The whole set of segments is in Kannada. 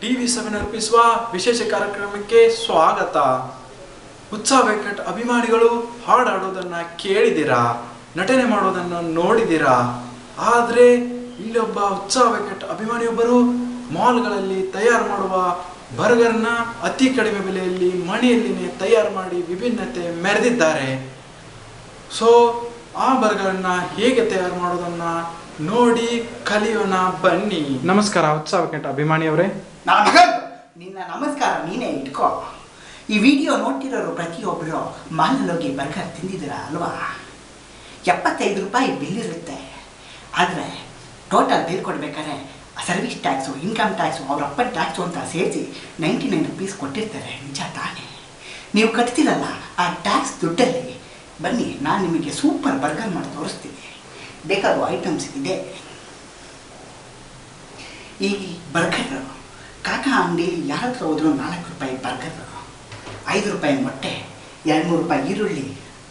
TV7 ಅರ್ಪಿಸುವ ವಿಶೇಷ ಕಾರ್ಯಕ್ರಮಕ್ಕೆ ಸ್ವಾಗತ. ಉತ್ಸಾಹ ವೆಂಕಟ್ ಅಭಿಮಾನಿಗಳು ಹಾಡಾಡೋದನ್ನ ಕೇಳಿದಿರಾ, ನಟನೆ ಮಾಡೋದನ್ನ ನೋಡಿದಿರಾ. ಆದರೆ ಇಲ್ಲೊಬ್ಬ ಉತ್ಸಾಹ ವೆಂಕಟ್ ಅಭಿಮಾನಿಯೊಬ್ಬರು ಮಾಲ್ಗಳಲ್ಲಿ ತಯಾರು ಮಾಡುವ ಬರ್ಗರ್ನ ಅತಿ ಕಡಿಮೆ ಬೆಲೆಯಲ್ಲಿ ಮನೆಯಲ್ಲಿನೇ ತಯಾರು ಮಾಡಿ ವಿಭಿನ್ನತೆ ಮೆರೆದಿದ್ದಾರೆ. ಸೊ ಆ ಬರ್ಗರ್ನ ಹೇಗೆ ತಯಾರು ಮಾಡೋದನ್ನ ನೋಡಿ ಕಲಿಯೋಣ ಬನ್ನಿ. ನಮಸ್ಕಾರ ಉತ್ಸಾಹ ವೆಂಕಟ್ ಅಭಿಮಾನಿಯವರೇ. ನಿನ್ನ ನಮಸ್ಕಾರ ನೀನೇ ಇಟ್ಕೋ. ಈ ವಿಡಿಯೋ ನೋಡ್ತಿರೋರು ಪ್ರತಿಯೊಬ್ಬರು ಮಾಲಲ್ಲಿ ಬರ್ಗರ್ ತಿಂದಿದ್ದೀರಾ ಅಲ್ವಾ? 75 ರೂಪಾಯಿ ಬಿಲ್ ಇರುತ್ತೆ. ಆದರೆ ಟೋಟಲ್ ಬಿಲ್ ಕೊಡ್ಬೇಕಾದ್ರೆ ಸರ್ವಿಸ್ ಟ್ಯಾಕ್ಸು, ಇನ್ಕಮ್ ಟ್ಯಾಕ್ಸು, ಅವ್ರ ಅಪ್ಪನ ಟ್ಯಾಕ್ಸು ಅಂತ ಸೇರಿಸಿ 99 ರುಪೀಸ್ ಕೊಟ್ಟಿರ್ತಾರೆ. ನಿಜ ತಾನೇ? ನೀವು ಕಟ್ತಿರಲ್ಲ ಆ ಟ್ಯಾಕ್ಸ್ ದುಡ್ಡಲ್ಲಿ ಬನ್ನಿ, ನಾನು ನಿಮಗೆ ಸೂಪರ್ ಬರ್ಗರ್ ಮಾಡಿ ತೋರಿಸ್ತೀನಿ. ಬೇಕಾದ ಐಟಮ್ಸ್ ಇದೆ. ಈ ಬರ್ಗರ್ ಕಾಕಾ ಅಂಗಡಿಯಲ್ಲಿ ಯಾರ ಹತ್ರ ಹೋದ್ರು 4 ರೂಪಾಯಿ ಬರ್ಗರ್, 5 ರೂಪಾಯಿ ಮೊಟ್ಟೆ, 2-3 ರೂಪಾಯಿ ಈರುಳ್ಳಿ,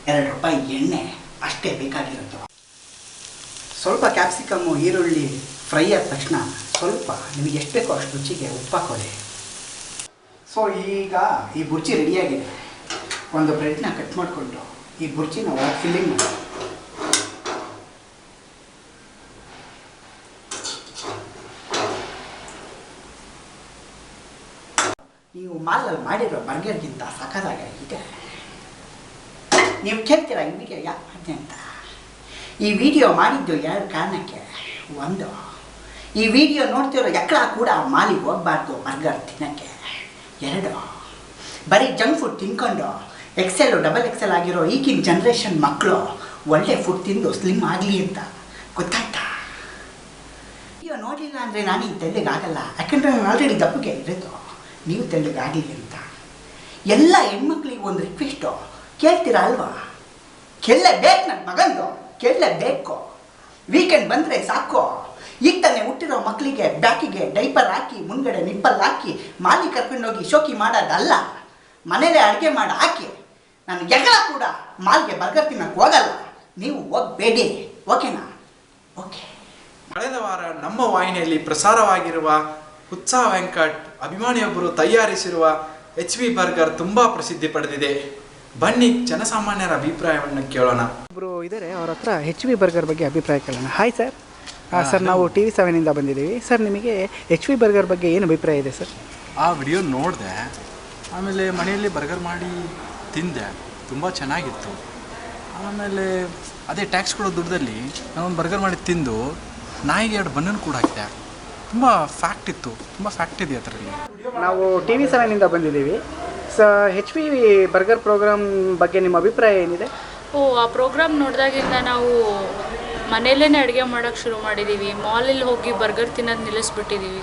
2 ರೂಪಾಯಿ ಎಣ್ಣೆ ಅಷ್ಟೇ ಬೇಕಾಗಿರೋದು. ಸ್ವಲ್ಪ ಕ್ಯಾಪ್ಸಿಕಮ್ಮು, ಈರುಳ್ಳಿ ಫ್ರೈ ಆದ ತಕ್ಷಣ ಸ್ವಲ್ಪ ನಿಮಗೆ ಎಷ್ಟು ಬೇಕೋ ಅಷ್ಟು ರುಚಿಗೆ ಉಪ್ಪು ಹಾಕೊಳ್ಳಿ. ಸೊ ಈಗ ಈ ಬುರ್ಜಿ ರೆಡಿಯಾಗಿದೆ. ಒಂದು ಬ್ರೆಡ್ನ ಕಟ್ ಮಾಡಿಕೊಂಡು ಈ ಬುರ್ಜಿನ ಒಳಗೆ ಫಿಲ್ಲಿಂಗ್ ಮಾಡಿ ನೀವು ಮಾಲಲ್ಲಿ ಮಾಡಿರೋ ಬರ್ಗರ್ಗಿಂತ ಸಖತ್ತಾಗಿದೆ. ನೀವು ಕೇಳ್ತೀರಾ ಈ ವಿಡಿಯೋ ಯಾಕೆ ಮಾಡಿದೆ ಅಂತ? ಈ ವಿಡಿಯೋ ಮಾಡಿದ್ದು 2 ಕಾರಣಕ್ಕೆ. ಒಂದು, ಈ ವಿಡಿಯೋ ನೋಡ್ತಿರೋ ಎಕ್ಕಳ ಕೂಡ ಮಾಲಿಗೆ ಹೋಗಬಾರ್ದು ಬರ್ಗರ್ ತಿನ್ನೋಕ್ಕೆ. 2, ಬರೀ ಜಂಕ್ ಫುಡ್ ತಿನ್ಕೊಂಡು XL, XXL ಆಗಿರೋ ಈಗಿನ ಜನ್ರೇಷನ್ ಮಕ್ಕಳು ಒಳ್ಳೆ ಫುಡ್ ತಿಂದು ಸ್ಲಿಮ್ ಆಗಲಿ ಅಂತ. ಗೊತ್ತಾಯ್ತಾ? ವಿಡಿಯೋ ನೋಡಲಿಲ್ಲ ಅಂದರೆ ನಾನು ಈಗ ತೆಳ್ಳಗಾಗಲ್ಲ. ಯಾಕಂದರೆ ನಾನು ಆಲ್ರೆಡಿ ದಪ್ಪಗೆ ಇರೋದು. ನೀವು ತೆಳ್ಳಗಾಗಲಿ ಅಂತ. ಎಲ್ಲ ಹೆಣ್ಮಕ್ಳಿಗೆ ಒಂದು ರಿಕ್ವೆಸ್ಟು, ಕೇಳ್ತೀರಾ ಅಲ್ವಾ? ಕೇಳಲೇಬೇಕು, ನನ್ನ ಮಗಂದು ಕೇಳಲೇಬೇಕು. ವೀಕೆಂಡ್ ಬಂದರೆ ಸಾಕು, ಈಗ ತಾನೇ ಹುಟ್ಟಿರೋ ಮಕ್ಕಳಿಗೆ ಬ್ಯಾಕಿಗೆ ಡೈಪರ್ ಹಾಕಿ ಮುಂದ್ಗಡೆ ನಿಪ್ಪಲ್ ಹಾಕಿ ಮಾಲಿ ಕರ್ಕೊಂಡೋಗಿ ಶೋಕಿ ಮಾಡೋದಲ್ಲ, ಮನೇಲೆ ಅಡುಗೆ ಮಾಡಿ ಹಾಕಿ. ನಾನು ಎಗಳ ಕೂಡ ಮಾಲ್ಗೆ ಬರ್ಗರ್ ತಿನ್ನೋಕ್ಕೆ ಹೋಗಲ್ಲ. ನೀವು ಹೋಗಬೇಡಿ, ಓಕೆನಾ? ಓಕೆ. ಕಳೆದ ವಾರ ನಮ್ಮ ವಾಹಿನಿಯಲ್ಲಿ ಪ್ರಸಾರವಾಗಿರುವ ಉತ್ಸಾಹ ವೆಂಕಟ್ ಅಭಿಮಾನಿಯೊಬ್ಬರು ತಯಾರಿಸಿರುವ HB ಬರ್ಗರ್ ತುಂಬ ಪ್ರಸಿದ್ಧಿ ಪಡೆದಿದೆ. ಬನ್ನಿ ಜನಸಾಮಾನ್ಯರ ಅಭಿಪ್ರಾಯವನ್ನು ಕೇಳೋಣ. ಒಬ್ಬರು ಇದ್ದಾರೆ, ಅವ್ರ ಹತ್ರ HB ಬರ್ಗರ್ ಬಗ್ಗೆ ಅಭಿಪ್ರಾಯ ಕೇಳೋಣ. Hi sir. ಸರ್, ನಾವು TV7 ಬಂದಿದ್ದೀವಿ. ಸರ್, ನಿಮಗೆ HB ಬರ್ಗರ್ ಬಗ್ಗೆ ಏನು ಅಭಿಪ್ರಾಯ ಇದೆ ಸರ್? ಆ ವಿಡಿಯೋ ನೋಡಿದೆ, ಆಮೇಲೆ ಮನೆಯಲ್ಲಿ ಬರ್ಗರ್ ಮಾಡಿ ತಿಂದೆ, ತುಂಬ ಚೆನ್ನಾಗಿತ್ತು. ಆಮೇಲೆ ಅದೇ ಟ್ಯಾಕ್ಸ್ ಕೊಡೋ ದುಡ್ಡಲ್ಲಿ ನಾನೊಂದು ಬರ್ಗರ್ ಮಾಡಿ ತಿಂದು ನಾಯಿಗೆ 2 ಬನ್ನನ್ನು ಕೂಡ ಹಾಕಿದೆ. ತುಂಬ ಫ್ಯಾಕ್ಟ್ ಇತ್ತು, ತುಂಬ ಫ್ಯಾಕ್ಟ್ ಇದೆ ಅದರಲ್ಲಿ. ನಾವು TV7 ಬಂದಿದ್ದೀವಿ. HB ಬರ್ಗರ್ ಪ್ರೋಗ್ರಾಮ್ ಬಗ್ಗೆ ನಿಮ್ಮ ಅಭಿಪ್ರಾಯ ಏನಿದೆ? ಆ ಪ್ರೋಗ್ರಾಮ್ ನೋಡಿದಾಗಿಂದ ನಾವು ಮನೆಯಲ್ಲೇ ಅಡುಗೆ ಮಾಡೋಕ್ಕೆ ಶುರು ಮಾಡಿದ್ದೀವಿ. ಮಾಲಲ್ಲಿ ಹೋಗಿ ಬರ್ಗರ್ ತಿನ್ನೋದು ನಿಲ್ಲಿಸ್ಬಿಟ್ಟಿದ್ದೀವಿ.